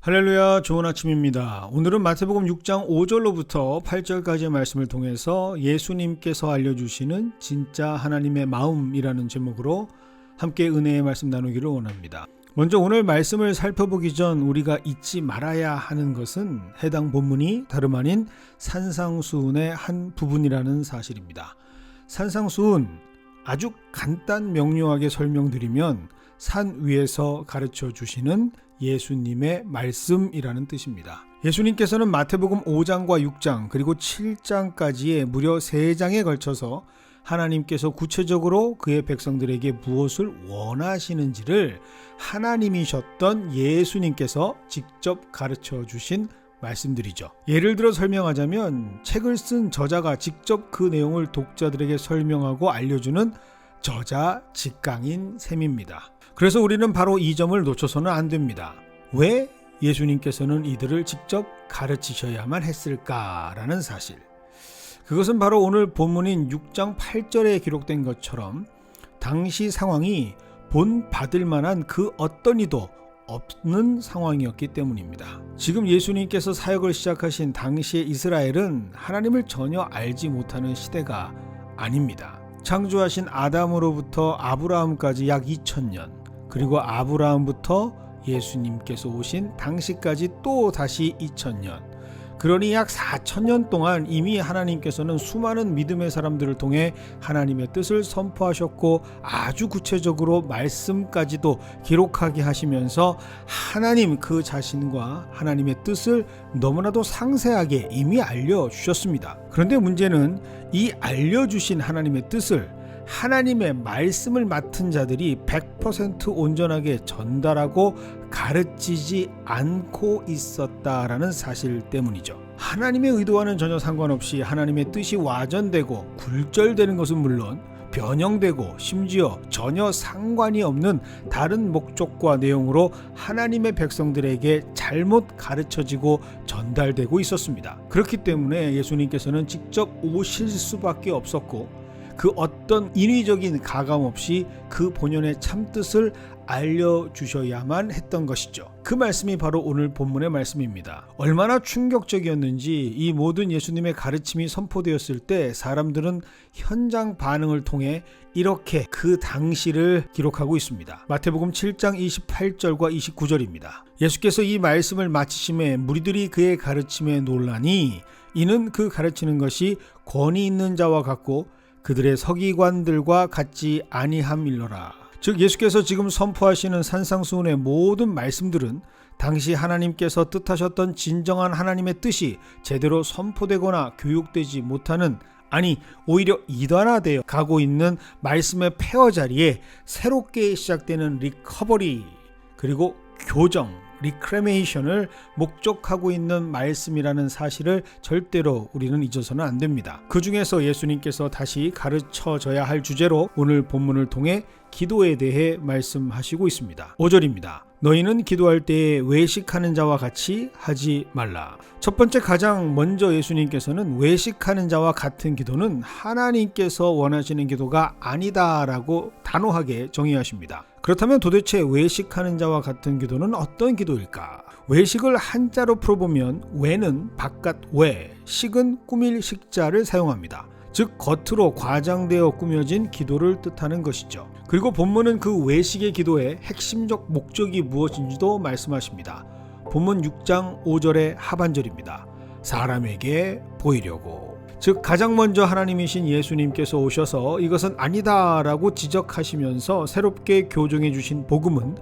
할렐루야, 좋은 아침입니다. 오늘은 마태복음 6장 5절로부터 8절까지의 말씀을 통해서 예수님께서 알려주시는 진짜 하나님의 마음이라는 제목으로 함께 은혜의 말씀 나누기를 원합니다. 먼저 오늘 말씀을 살펴보기 전 우리가 잊지 말아야 하는 것은 해당 본문이 다름 아닌 산상수훈의 한 부분이라는 사실입니다. 산상수훈, 아주 간단 명료하게 설명드리면 산 위에서 가르쳐 주시는 예수님의 말씀이라는 뜻입니다. 예수님께서는 마태복음 5장과 6장 그리고 7장까지의 무려 3장에 걸쳐서 하나님께서 구체적으로 그의 백성들에게 무엇을 원하시는지를 하나님이셨던 예수님께서 직접 가르쳐 주신 말씀들이죠. 예를 들어 설명하자면 책을 쓴 저자가 직접 그 내용을 독자들에게 설명하고 알려주는 저자 직강인 셈입니다. 그래서 우리는 바로 이 점을 놓쳐서는 안 됩니다. 왜 예수님께서는 이들을 직접 가르치셔야만 했을까라는 사실. 그것은 바로 오늘 본문인 6장 8절에 기록된 것처럼 당시 상황이 본받을 만한 그 어떤 이도 없는 상황이었기 때문입니다. 지금 예수님께서 사역을 시작하신 당시의 이스라엘은 하나님을 전혀 알지 못하는 시대가 아닙니다. 창조하신 아담으로부터 아브라함까지 약 2000년, 그리고 아브라함부터 예수님께서 오신 당시까지 또 다시 2000년, 그러니 약 4000년 동안 이미 하나님께서는 수많은 믿음의 사람들을 통해 하나님의 뜻을 선포하셨고 아주 구체적으로 말씀까지도 기록하게 하시면서 하나님 그 자신과 하나님의 뜻을 너무나도 상세하게 이미 알려주셨습니다. 그런데 문제는 이 알려주신 하나님의 뜻을 하나님의 말씀을 맡은 자들이 100% 온전하게 전달하고 가르치지 않고 있었다라는 사실 때문이죠. 하나님의 의도와는 전혀 상관없이 하나님의 뜻이 와전되고 굴절되는 것은 물론 변형되고 심지어 전혀 상관이 없는 다른 목적과 내용으로 하나님의 백성들에게 잘못 가르쳐지고 전달되고 있었습니다. 그렇기 때문에 예수님께서는 직접 오실 수밖에 없었고 그 어떤 인위적인 가감 없이 그 본연의 참뜻을 알려주셔야만 했던 것이죠. 그 말씀이 바로 오늘 본문의 말씀입니다. 얼마나 충격적이었는지 이 모든 예수님의 가르침이 선포되었을 때 사람들은 현장 반응을 통해 이렇게 그 당시를 기록하고 있습니다. 마태복음 7장 28절과 29절입니다. 예수께서 이 말씀을 마치심에 무리들이 그의 가르침에 놀라니 이는 그 가르치는 것이 권위 있는 자와 같고 그들의 서기관들과 같지 아니함일러라. 즉 예수께서 지금 선포하시는 산상수훈의 모든 말씀들은 당시 하나님께서 뜻하셨던 진정한 하나님의 뜻이 제대로 선포되거나 교육되지 못하는, 아니 오히려 이단화되어 가고 있는 말씀의 폐허 자리에 새롭게 시작되는 리커버리 그리고 교정 리크레메이션을 목적하고 있는 말씀이라는 사실을 절대로 우리는 잊어서는 안 됩니다. 그 중에서 예수님께서 다시 가르쳐져야 할 주제로 오늘 본문을 통해 기도에 대해 말씀하시고 있습니다. 5절입니다. 너희는 기도할 때에 외식하는 자와 같이 하지 말라. 첫 번째 가장 먼저 예수님께서는 외식하는 자와 같은 기도는 하나님께서 원하시는 기도가 아니다라고 단호하게 정의하십니다. 그렇다면 도대체 외식하는 자와 같은 기도는 어떤 기도일까? 외식을 한자로 풀어보면 외는 바깥 외, 식은 꾸밀 식자를 사용합니다. 즉 겉으로 과장되어 꾸며진 기도를 뜻하는 것이죠. 그리고 본문은 그 외식의 기도의 핵심적 목적이 무엇인지도 말씀하십니다. 본문 6장 5절의 하반절입니다. 사람에게 보이려고. 즉 가장 먼저 하나님이신 예수님께서 오셔서 이것은 아니다라고 지적하시면서 새롭게 교정해 주신 복음은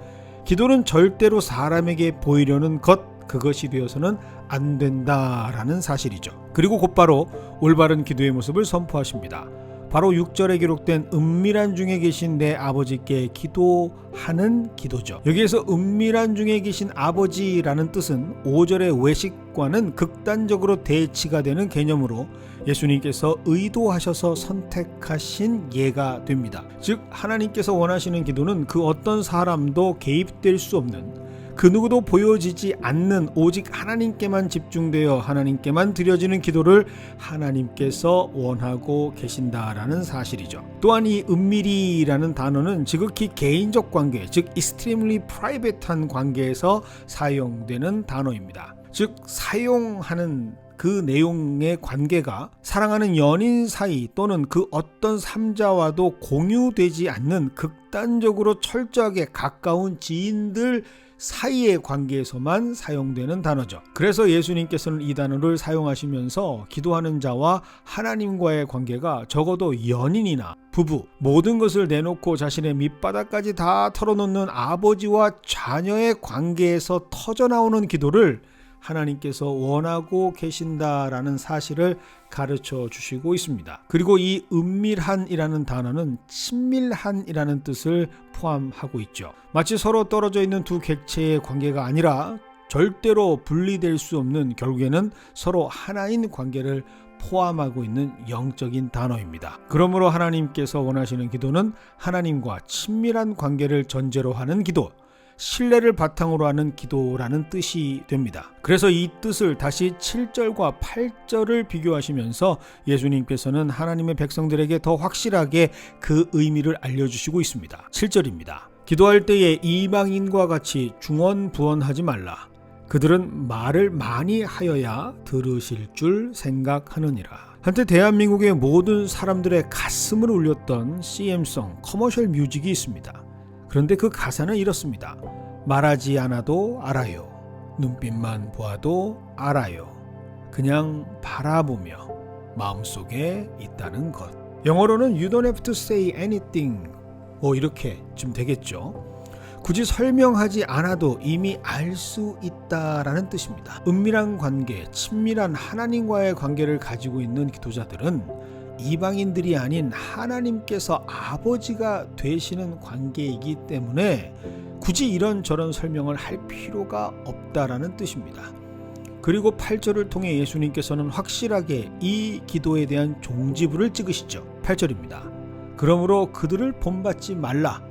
기도는 절대로 사람에게 보이려는 것, 그것이 되어서는 안 된다라는 사실이죠. 그리고 곧바로 올바른 기도의 모습을 선포하십니다. 바로 6절에 기록된 은밀한 중에 계신 내 아버지께 기도하는 기도죠. 여기에서 은밀한 중에 계신 아버지라는 뜻은 5절의 외식과는 극단적으로 대치가 되는 개념으로 예수님께서 의도하셔서 선택하신 예가 됩니다. 즉 하나님께서 원하시는 기도는 그 어떤 사람도 개입될 수 없는, 그 누구도 보여지지 않는 오직 하나님께만 집중되어 하나님께만 드려지는 기도를 하나님께서 원하고 계신다라는 사실이죠. 또한 이 은밀히라는 단어는 지극히 개인적 관계, 즉 extremely private한 관계에서 사용되는 단어입니다. 즉 사용하는 그 내용의 관계가 사랑하는 연인 사이 또는 그 어떤 삼자와도 공유되지 않는 극단적으로 철저하게 가까운 지인들 사이의 관계에서만 사용되는 단어죠. 그래서 예수님께서는 이 단어를 사용하시면서 기도하는 자와 하나님과의 관계가 적어도 연인이나 부부, 모든 것을 내놓고 자신의 밑바닥까지 다 털어놓는 아버지와 자녀의 관계에서 터져나오는 기도를 하나님께서 원하고 계신다라는 사실을 가르쳐 주시고 있습니다. 그리고 이 은밀한이라는 단어는 친밀한이라는 뜻을 포함하고 있죠. 마치 서로 떨어져 있는 두 객체의 관계가 아니라 절대로 분리될 수 없는, 결국에는 서로 하나인 관계를 포함하고 있는 영적인 단어입니다. 그러므로 하나님께서 원하시는 기도는 하나님과 친밀한 관계를 전제로 하는 기도, 신뢰를 바탕으로 하는 기도라는 뜻이 됩니다. 그래서 이 뜻을 다시 7절과 8절을 비교하시면서 예수님께서는 하나님의 백성들에게 더 확실하게 그 의미를 알려주시고 있습니다. 7절입니다. 기도할 때에 이방인과 같이 중언부언하지 말라. 그들은 말을 많이 하여야 들으실 줄 생각하느니라. 한때 대한민국의 모든 사람들의 가슴을 울렸던 CM송 커머셜 뮤직이 있습니다. 그런데 그 가사는 이렇습니다. 말하지 않아도 알아요. 눈빛만 보아도 알아요. 그냥 바라보며 마음속에 있다는 것. 영어로는 You don't have to say anything. 이렇게 좀 되겠죠. 굳이 설명하지 않아도 이미 알 수 있다라는 뜻입니다. 은밀한 관계, 친밀한 하나님과의 관계를 가지고 있는 기도자들은 이방인들이 아닌 하나님께서 아버지가 되시는 관계이기 때문에 굳이 이런저런 설명을 할 필요가 없다라는 뜻입니다. 그리고 8절을 통해 예수님께서는 확실하게 이 기도에 대한 종지부를 찍으시죠. 8절입니다. 그러므로 그들을 본받지 말라.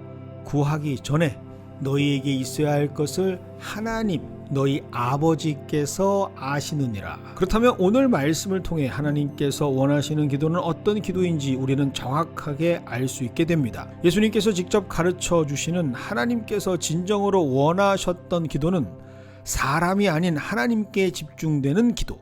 구하기 전에 너희에게 있어야 할 것을 하나님 너희 아버지께서 아시느니라. 그렇다면 오늘 말씀을 통해 하나님께서 원하시는 기도는 어떤 기도인지 우리는 정확하게 알 수 있게 됩니다. 예수님께서 직접 가르쳐 주시는 하나님께서 진정으로 원하셨던 기도는 사람이 아닌 하나님께 집중되는 기도,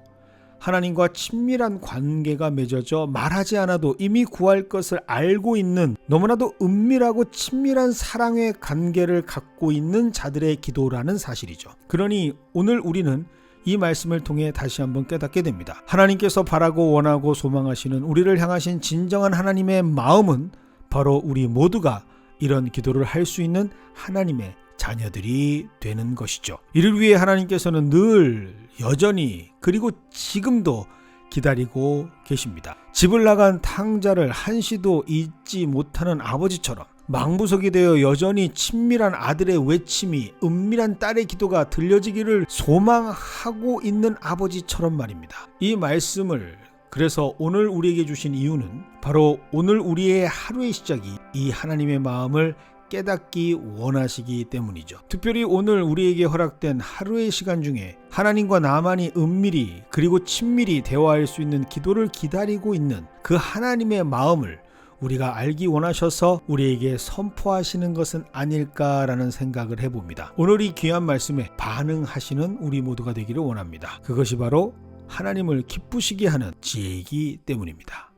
하나님과 친밀한 관계가 맺어져 말하지 않아도 이미 구할 것을 알고 있는, 너무나도 은밀하고 친밀한 사랑의 관계를 갖고 있는 자들의 기도라는 사실이죠. 그러니 오늘 우리는 이 말씀을 통해 다시 한번 깨닫게 됩니다. 하나님께서 바라고 원하고 소망하시는 우리를 향하신 진정한 하나님의 마음은 바로 우리 모두가 이런 기도를 할 수 있는 하나님의 자녀들이 되는 것이죠. 이를 위해 하나님께서는 늘 여전히 그리고 지금도 기다리고 계십니다. 집을 나간 탕자를 한시도 잊지 못하는 아버지처럼 망부석이 되어 여전히 친밀한 아들의 외침이, 은밀한 딸의 기도가 들려지기를 소망하고 있는 아버지처럼 말입니다. 이 말씀을 그래서 오늘 우리에게 주신 이유는 바로 오늘 우리의 하루의 시작이 이 하나님의 마음을 깨닫기 원하시기 때문이죠. 특별히 오늘 우리에게 허락된 하루의 시간 중에 하나님과 나만이 은밀히 그리고 친밀히 대화할 수 있는 기도를 기다리고 있는 그 하나님의 마음을 우리가 알기 원하셔서 우리에게 선포하시는 것은 아닐까라는 생각을 해봅니다. 오늘 이 귀한 말씀에 반응하시는 우리 모두가 되기를 원합니다. 그것이 바로 하나님을 기쁘시게 하는 지혜이기 때문입니다.